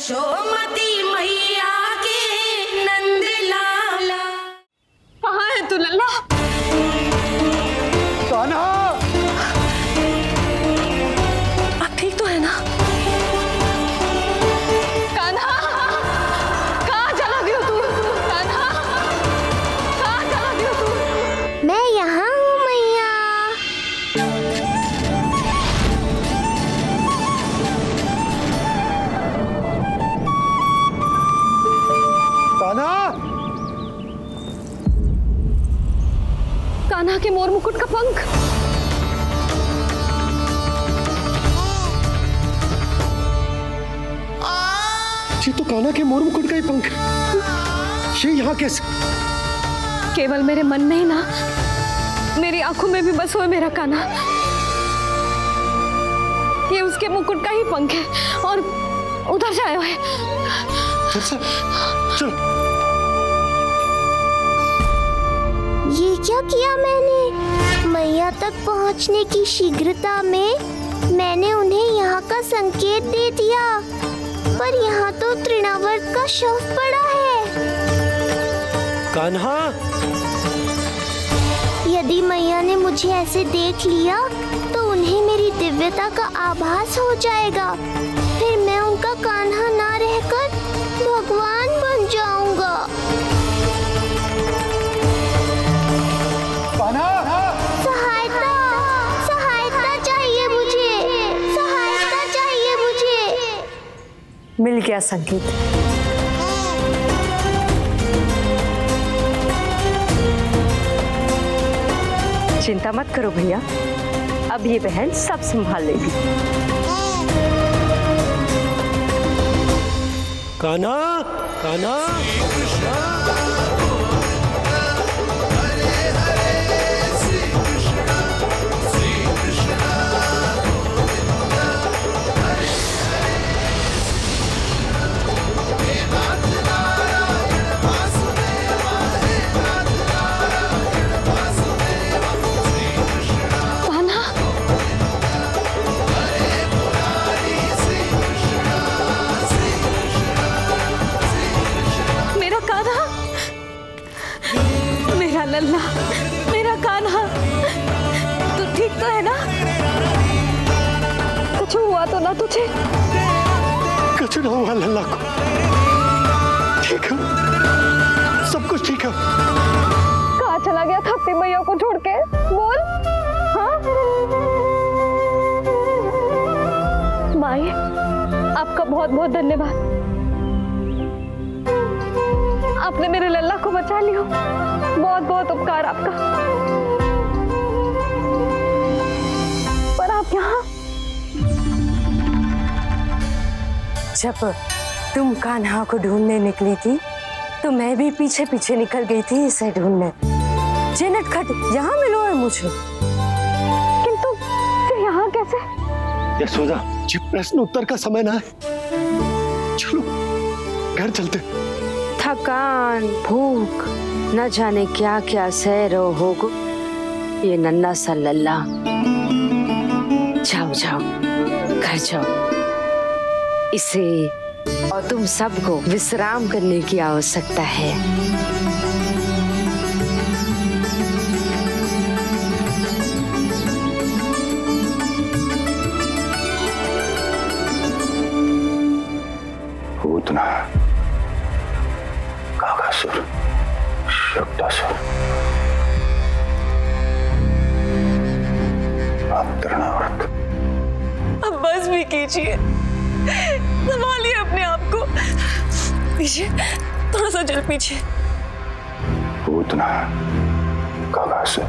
यशोमती मैया के नंद लाला। कहाँ है तू लल्ला? कान्हा, आप ठीक तो है ना? कान्हा, कहाँ चला गया तू? कान्हा, कहाँ चला गया तू? मैं यहाँ हूँ मैया। कान्हा, कान्हा के मोर मुकुट का पंख। ये तो कान्हा के मोर मुकुट का ही पंख। ये यहाँ कैसे? केवल मेरे मन में ही ना, मेरी आंखों में भी बस हुए मेरा कान्हा। ये उसके मुकुट का ही पंख है और उधर जाए हुए। चलो। ये क्या किया मैंने? मैया तक पहुंचने की शीघ्रता में मैंने उन्हें यहाँ का संकेत दे दिया, पर यहाँ तो तृणावर्त का शव पड़ा है। कान्हा, यदि मैया ने मुझे ऐसे देख लिया तो उन्हें मेरी दिव्यता का आभास हो जाएगा। फिर मैं उनका कान्हा ना रहकर भगवान बन जाऊंगा। सहायता, सहायता चाहिए मुझे, सहायता चाहिए मुझे। मिल गया संकेत। चिंता मत करो भैया, अब ये बहन सब संभाल लेगी। कान्हा, कान्हा, लल्ला, मेरा कान्हा, तू ठीक तो है ना? कुछ हुआ तो ना तुझे? कुछ ना हुआ लल्ला को। ठीक है, सब कुछ ठीक है। कहाँ चला गया था अपनी मैया को छोड़ के? बोल। हाँ माई, आपका बहुत बहुत धन्यवाद। आपने मेरे लल्ला को बचा लिया। बहुत बहुत उपकार आपका। पर आप यहाँ? जब तुम कान्हा को ढूंढने निकली थी तो मैं भी पीछे पीछे निकल गई थी इसे ढूंढने। जे नटखट यहाँ मिलो है मुझे। किंतु यहाँ कैसे? यशोदा, ये प्रश्न उत्तर का समय ना है। चलो घर चलते। थकान, भूख, न जाने क्या क्या सह रहो होगो ये नन्हा सा लल्ला। जाओ जाओ, घर जाओ। इसे और तुम सबको विश्राम करने की आवश्यकता है। पूतना, काकासुर, शक्तासुर, अब तृणावर्त। अब बस भी कीजिए, संभालिए अपने आप को। पीछे, थोड़ा सा चल पीछे। पूतना, काकासुर,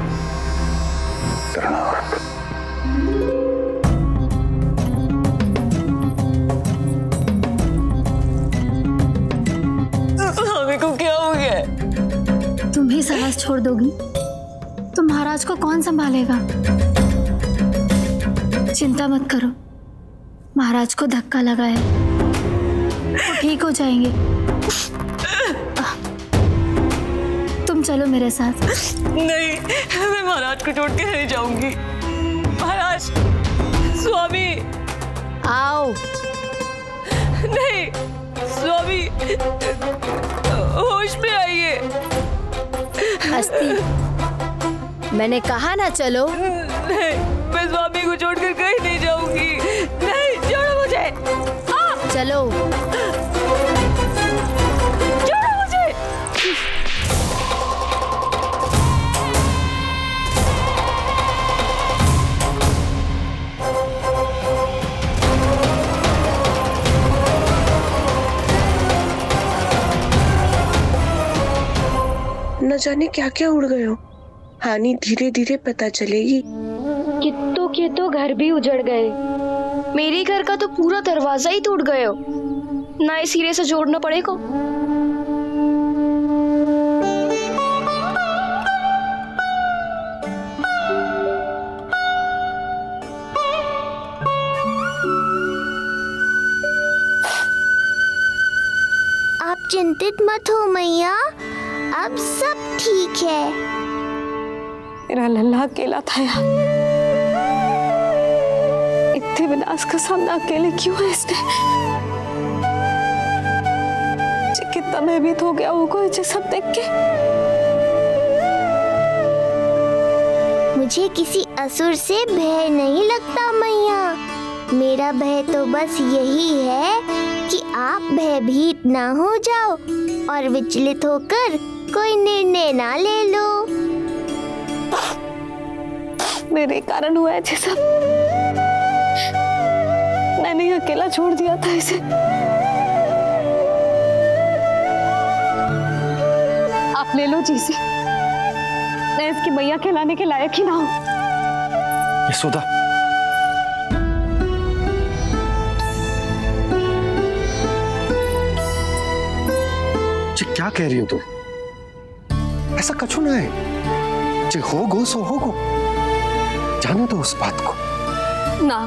तृणावर्त। को क्या हो गया? तुम ही साहस छोड़ दोगी तो महाराज को कौन संभालेगा? चिंता मत करो, महाराज को धक्का लगा है, वो ठीक हो जाएंगे। तुम चलो मेरे साथ। नहीं, मैं महाराज को छोड़ के नहीं जाऊंगी। महाराज, स्वामी, आओ। नहीं, होश में आइए। अस्ती, मैंने कहा ना चलो। नहीं, मैं स्वामी को छोड़कर कहीं नहीं जाऊंगी। नहीं, छोड़ो मुझे। चलो। छोड़ो मुझे। न जाने क्या क्या उड़ गए हो। हानि धीरे धीरे पता चलेगी। कित्तों के तो घर भी उजड़ गए। मेरे घर का तो पूरा दरवाजा ही टूट गए हो। नए सिरे से जोड़ना पड़ेगा। आप चिंतित मत हो मैया, अब सब ठीक है। मेरा लल्ला अकेला था यार। इतने विनाश का सामना अकेले क्यों है इसने? कितना भयभीत हो गया होगा ये सब देख के। मुझे किसी असुर से भय नहीं लगता मैया। मेरा भय तो बस यही है कि आप भयभीत ना हो जाओ और विचलित होकर कोई निर्णय ना ले लो। मेरे कारण हुआ है ये सब। मैंने ही अकेला छोड़ दिया था इसे। आप ले लो जीसी। मैं इसकी मैया कहलाने के लायक ही ना हूं। यशोदा, क्या कह रही हो तुम? ऐसा कछु ना है। जे होगो सो होगो। जाने दो उस बात को। ना,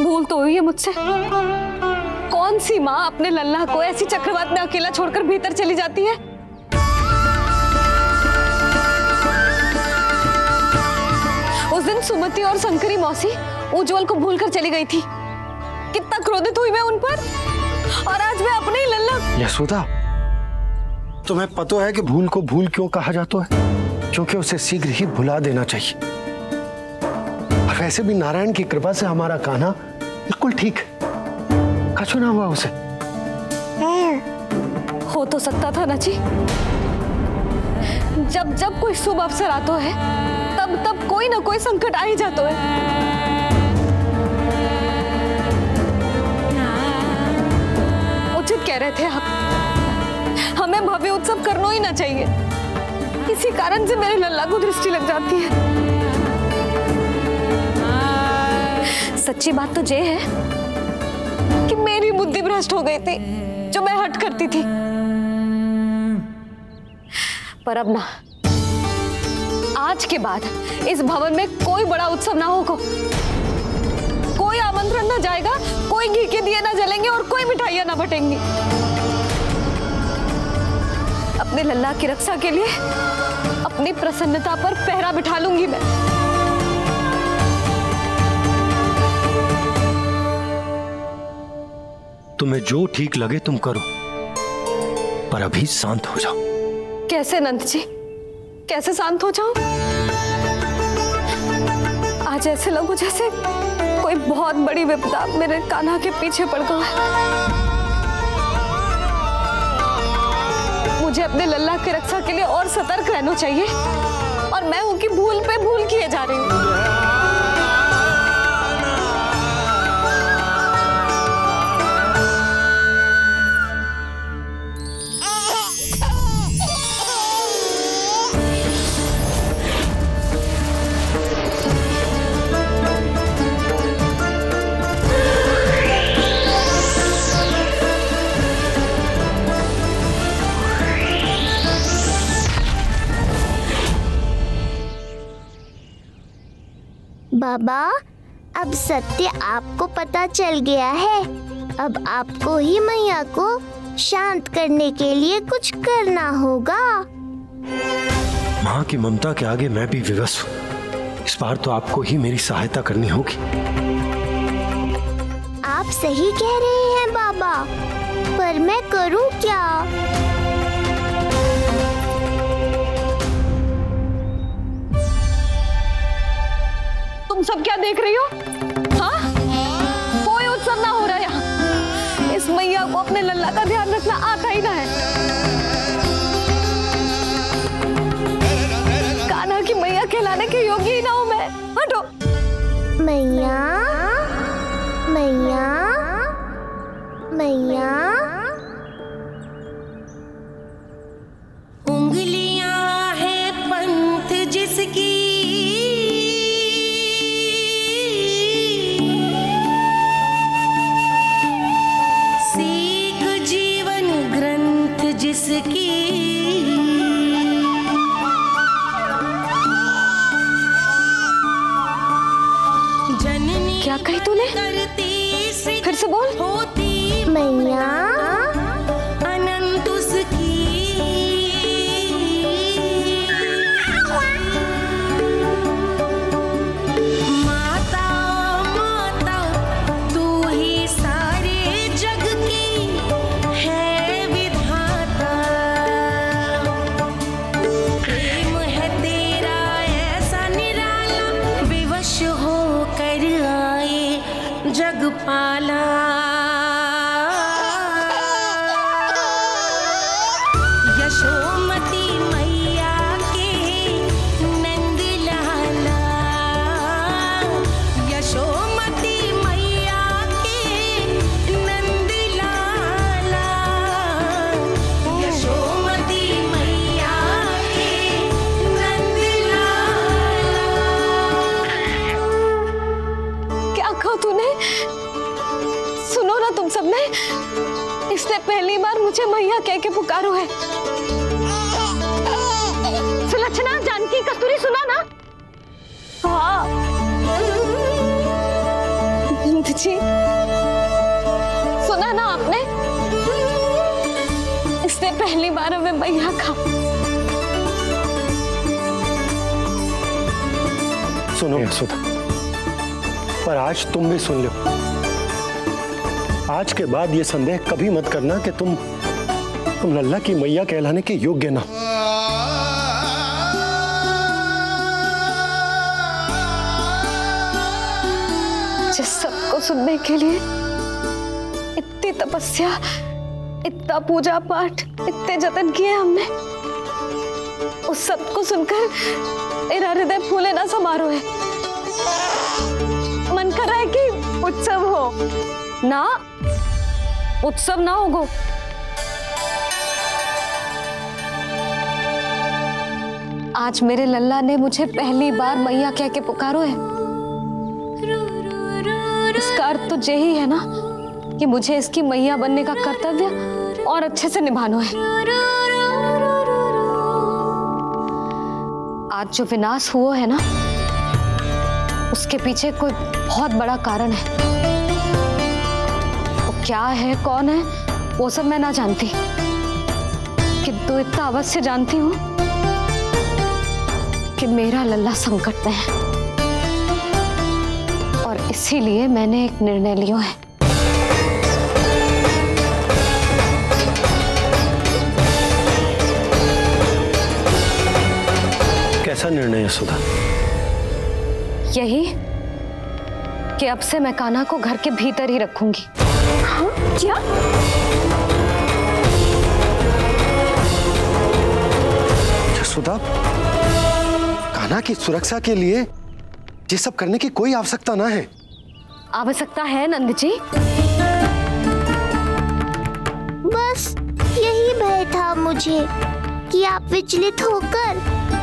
भूल तो हुई है मुझसे। कौन सी माँ अपने लल्ला को ऐसी चक्रवात में अकेला छोड़कर भीतर चली जाती है? उस दिन सुमति और शंकरी मौसी उज्जवल को भूलकर चली गई थी। कितना क्रोधित हुई मैं उन पर। और आज मैं अपने ही लल्ला। यशोदा, तुम्हें पता है कि भूल को भूल क्यों कहा जाता है? क्योंकि उसे शीघ्र ही भुला देना चाहिए। और वैसे भी नारायण की कृपा से हमारा कान्हा बिल्कुल ठीक है। कछु ना हुआ उसे। हो तो सकता था ना जी। जब जब कोई शुभ अवसर आता है तब तब कोई ना कोई संकट आ ही जाता है। उचित कह रहे थे आप। हमें भव्य उत्सव करना ही ना चाहिए। इसी कारण से मेरे लल्ला को दृष्टि लग जाती है। सच्ची बात तो ये है कि मेरी बुद्धि भ्रष्ट हो गई थी जो मैं हट करती थी। पर अब ना, आज के बाद इस भवन में कोई बड़ा उत्सव ना होगा। कोई आमंत्रण ना जाएगा, कोई घी के दिए ना जलेंगे और कोई मिठाइयां ना बटेंगी। अपने लल्ला की रक्षा के लिए अपनी प्रसन्नता पर पहरा बिठा लूंगी मैं। तुम्हें जो ठीक लगे तुम करो, पर अभी शांत हो जाओ। कैसे नंद जी, कैसे शांत हो जाऊं? आज ऐसे लगो जैसे कोई बहुत बड़ी विपदा मेरे कान्हा के पीछे पड़ गया है। मुझे अपने लल्ला की रक्षा के लिए और सतर्क रहना चाहिए और मैं उनकी भूल पे भूल किए जा रही हूँ। बाबा, अब सत्य आपको पता चल गया है। अब आपको ही मैया को शांत करने के लिए कुछ करना होगा। माँ की ममता के आगे मैं भी विवश हूँ। इस बार तो आपको ही मेरी सहायता करनी होगी। आप सही कह रहे हैं बाबा, पर पर मैं करूं क्या? तुम सब क्या देख रही हो? हाँ, कोई उत्सव ना हो रहा यहाँ। इस मैया को अपने लल्ला का ध्यान रखना आता ही ना है। कान्हा की मैया कहलाने के योग्य ही ना हूं मैं। हटो। मैया, मैया, मैया। उंगलियां है पंथ जिसकी, सीख जीवन ग्रंथ जिसकी, जननी क्या कही तूने? फिर से बोल। होती मैया, अनंत उसकी, माता माता तू ही सारे जग की है विधाता। प्रेम है तेरा ऐसा निराला, विवश होकर आए जग पाला। यशोमती मैया के नंद लाला, यशोमती मैया के नंद लाला, यशोमती मैया के नंद लाला। क्या कहा तूने? सुनो ना तुम सबने, इसने पहली बार मुझे मैया कह के पुकारो है। सुलक्षणा, जानकी, कस्तूरी, सुना ना? हाँ जी, सुना ना आपने? इसने पहली बार हमें मैया कहा। सुनो सुधा, पर आज तुम भी सुन लो। आज के बाद ये संदेह कभी मत करना कि तुम लल्ला की मैया कहलाने के योग्य ना। जिस सबको सुनने के लिए इतनी तपस्या, इतना पूजा पाठ, इतने जतन किए हमने, उस सब को सुनकर मेरा हृदय फूले ना समारोह है। मन कर रहा है कि उत्सव हो ना, उत्सव ना होगो। आज मेरे लल्ला ने मुझे पहली बार मैया कह के पुकारो है। इसका अर्थ तो यही है ना कि मुझे इसकी मैया बनने का कर्तव्य और अच्छे से निभाना है। आज जो विनाश हुआ है ना, उसके पीछे कोई बहुत बड़ा कारण है। वो क्या है, कौन है, वो सब मैं ना जानती, किंतु इतना अवश्य जानती हूँ कि मेरा लल्ला संकट में है, और इसीलिए मैंने एक निर्णय लिया है। कैसा निर्णय है सुधा? यही कि अब से मैं कान्हा को घर के भीतर ही रखूंगी। हाँ? क्या? सुधा, कान्हा की सुरक्षा के लिए ये सब करने की कोई आवश्यकता ना है। आवश्यकता है नंद जी। बस यही भय था मुझे कि आप विचलित होकर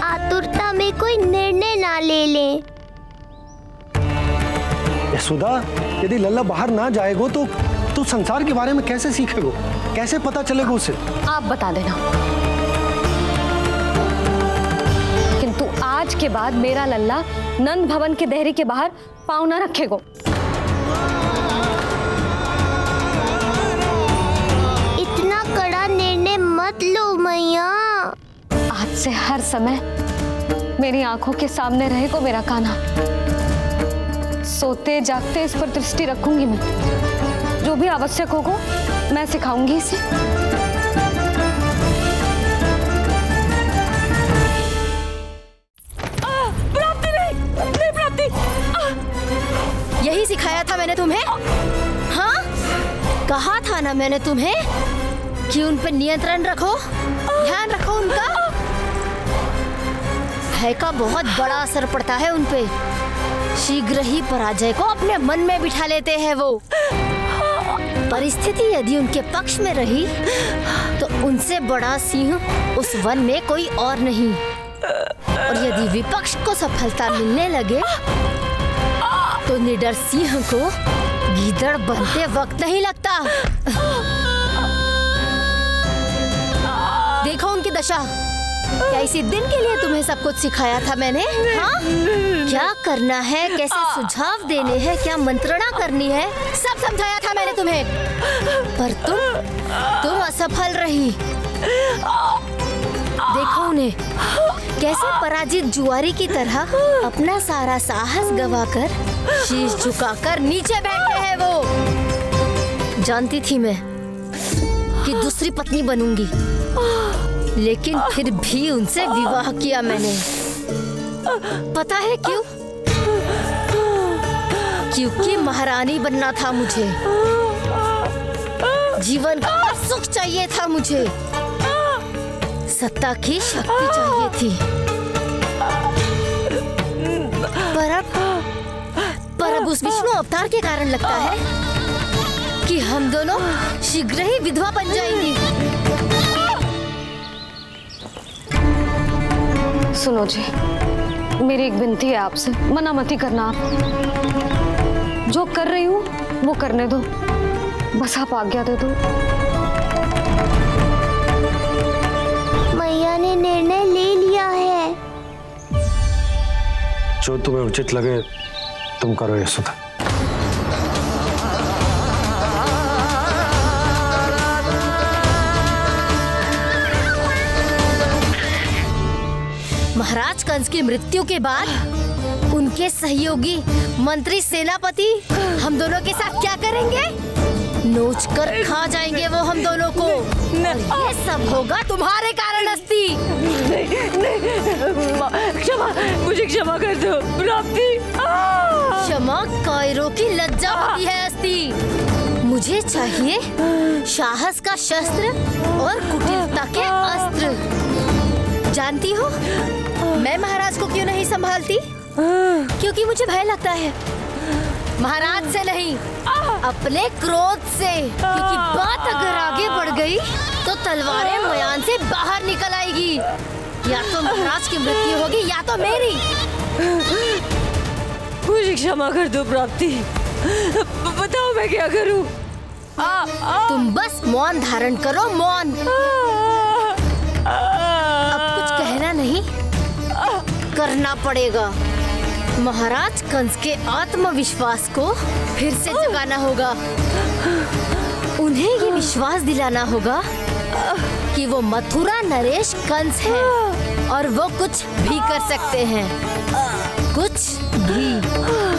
आतुरता में कोई निर्णय ना ले लें। सुधा, यदि लल्ला बाहर ना जाएगो तो संसार के बारे में कैसे सीखेगो, कैसे पता चलेगा उसे? आप बता देना। किंतु आज के बाद मेरा लल्ला नंद भवन के देहरी के बाहर पाँव न रखेगो। इतना कड़ा निर्णय मत लो मैया। आज से हर समय मेरी आंखों के सामने रहेगा मेरा कान्हा। सोते जागते इस पर दृष्टि रखूंगी मैं। जो भी आवश्यक होगा मैं सिखाऊंगी इसे। प्राप्ति नहीं प्राप्ति। यही सिखाया था मैंने तुम्हें। हाँ, कहा था ना मैंने तुम्हें कि उन पे नियंत्रण रखो, ध्यान रखो उनका। भय का बहुत बड़ा असर पड़ता है उन पे। शीघ्र ही पराजय को अपने मन में बिठा लेते हैं वो। परिस्थिति यदि उनके पक्ष में रही तो उनसे बड़ा सिंह उस वन में कोई और नहीं। और यदि विपक्ष को सफलता मिलने लगे तो निडर सिंह को गीदड़ बनते वक्त नहीं लगता। देखो उनकी दशा। क्या इसी दिन के लिए तुम्हें सब कुछ सिखाया था मैंने? हाँ? क्या करना है, कैसे सुझाव देने हैं, क्या मंत्रणा करनी है, सब समझाया था मैंने तुम्हें। पर तुम असफल रही। देखो उन्हें, कैसे पराजित जुआरी की तरह अपना सारा साहस गवाकर शीश झुकाकर नीचे बैठे हैं वो। जानती थी मैं कि दूसरी पत्नी बनूंगी, लेकिन फिर भी उनसे विवाह किया मैंने। पता है क्यों? क्योंकि महारानी बनना था मुझे। जीवन का सुख चाहिए था मुझे। सत्ता की शक्ति चाहिए थी। पर अब उस विष्णु अवतार के कारण लगता है कि हम दोनों शीघ्र ही विधवा बन जाएंगी। सुनो जी, मेरी एक विनती है आपसे, मना मत ही करना। आप जो कर रही हूँ वो करने दो, बस आप आज्ञा दे दो। मैया ने निर्णय ले लिया है। जो तुम्हें उचित लगे तुम करो यशोदा। महाराज कंस की मृत्यु के बाद उनके सहयोगी मंत्री सेनापति हम दोनों के साथ क्या करेंगे? नोच कर खा जाएंगे वो हम दोनों को। और ये सब होगा तुम्हारे कारण अस्ति। क्षमा, मुझे क्षमा कर दो प्राप्ति। क्षमा कायरों की लज्जा होती है अस्ति। मुझे चाहिए साहस का शस्त्र और कुटिलता के अस्त्र। जानती हो मैं महाराज को क्यों नहीं संभालती? क्योंकि मुझे भय लगता है। महाराज से नहीं, अपने क्रोध से। क्योंकि बात अगर आगे बढ़ गई तो तलवारें मयान से बाहर निकल आएगी। या तो महाराज की मृत्यु होगी या तो मेरी। मुझे क्षमा कर दो प्राप्ति। बताओ मैं क्या करूं? तुम बस मौन धारण करो, मौन। अब कुछ कहना नहीं, करना पड़ेगा। महाराज कंस के आत्मविश्वास को फिर से जगाना होगा। उन्हें ये विश्वास दिलाना होगा कि वो मथुरा नरेश कंस है और वो कुछ भी कर सकते हैं, कुछ भी।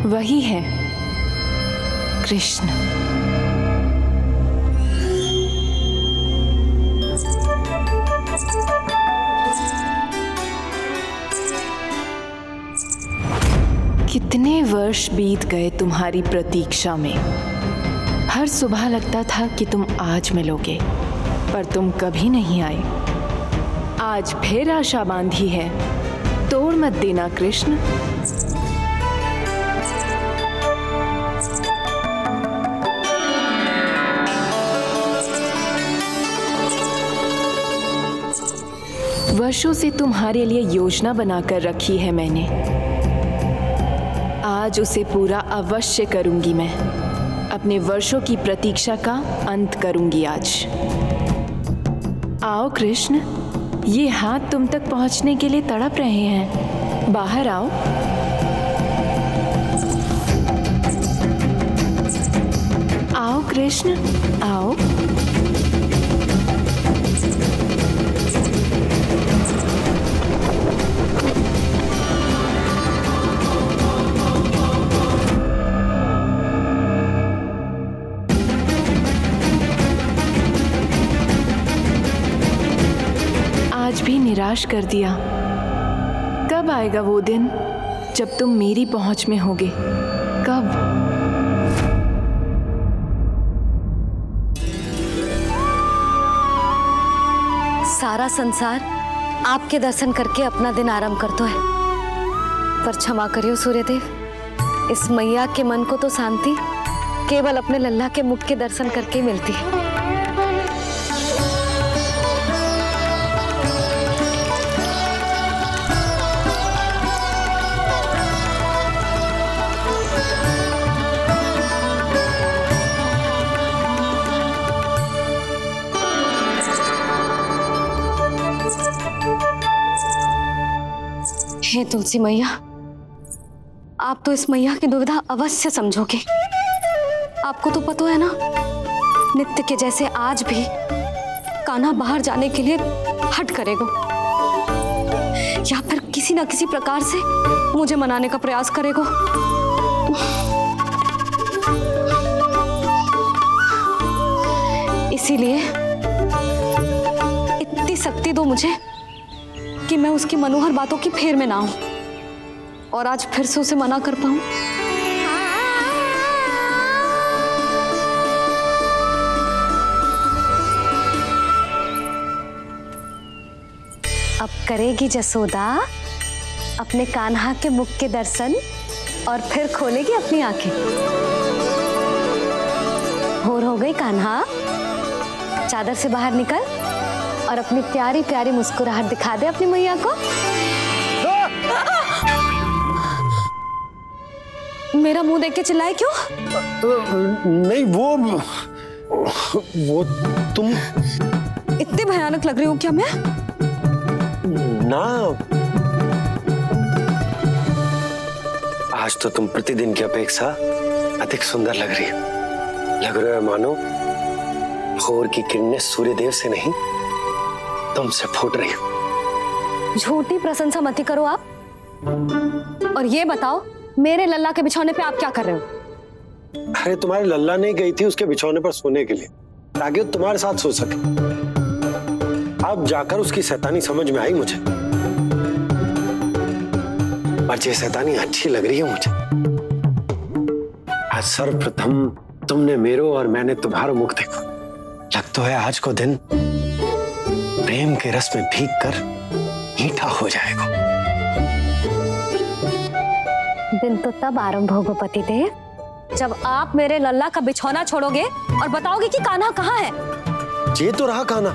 वही है कृष्ण। कितने वर्ष बीत गए तुम्हारी प्रतीक्षा में। हर सुबह लगता था कि तुम आज मिलोगे, पर तुम कभी नहीं आए। आज फिर आशा बांधी है, तोड़ मत देना कृष्ण। वर्षों से तुम्हारे लिए योजना बनाकर रखी है मैंने, आज उसे पूरा अवश्य करूंगी मैं। अपने वर्षों की प्रतीक्षा का अंत करूंगी आज। आओ कृष्ण, ये हाथ तुम तक पहुंचने के लिए तड़प रहे हैं। बाहर आओ। आओ कृष्ण, आओ। आज भी निराश कर दिया। कब आएगा वो दिन जब तुम मेरी पहुंच में होगे? कब? सारा संसार आपके दर्शन करके अपना दिन आराम करता है, पर क्षमा करियो सूर्यदेव, इस मैया के मन को तो शांति केवल अपने लल्ला के मुख के दर्शन करके मिलती है। हे तुलसी मैया, आप तो इस मैया की दुविधा अवश्य समझोगे। आपको तो पता है ना, नित्य के जैसे आज भी कान्हा बाहर जाने के लिए हट करेगा, या फिर किसी ना किसी प्रकार से मुझे मनाने का प्रयास करेगा। इसीलिए इतनी शक्ति दो मुझे कि मैं उसकी मनोहर बातों की फेर में ना हूं और आज फिर से उसे मना कर पाऊं। अब करेगी जसोदा अपने कान्हा के मुख के दर्शन और फिर खोलेगी अपनी आंखें। भोर हो गई कान्हा, चादर से बाहर निकल और अपनी प्यारी प्यारी मुस्कुराहट दिखा दे अपनी मैया को। मेरा मुंह देख के चिल्लाए क्यों? नहीं, वो तुम इतनी भयानक लग रही हूँ क्या मैं? ना, आज तो तुम प्रतिदिन की अपेक्षा अधिक सुंदर लग रही हो। लग रहा है मानो भोर की किरणें सूर्यदेव से नहीं तुमसे फूट रही हो। झूठी प्रशंसा मत करो आप। और ये बताओ, मेरे लल्ला के बिछौने पे आप क्या कर रहे हो? अरे तुम्हारे लल्ला नहीं गई थी उसके बिछौने पर सोने के लिए, ताकि वो तुम्हारे साथ सो सके। अब जाकर उसकी शैतानी समझ में आई मुझे, पर ये शैतानी अच्छी लग रही है मुझे। आज सर्वप्रथम तुमने मेरो और मैंने तुम्हारा मुख देखो। लगता है आज को दिन प्रेम के रस में भीग कर मीठा हो जाएगा। दिन तो तब आरंभ होगा पतिदेव, जब आप मेरे लल्ला का बिछौना छोड़ोगे और बताओगे कि कान्हा कहाँ है। ये तो रहा कान्हा,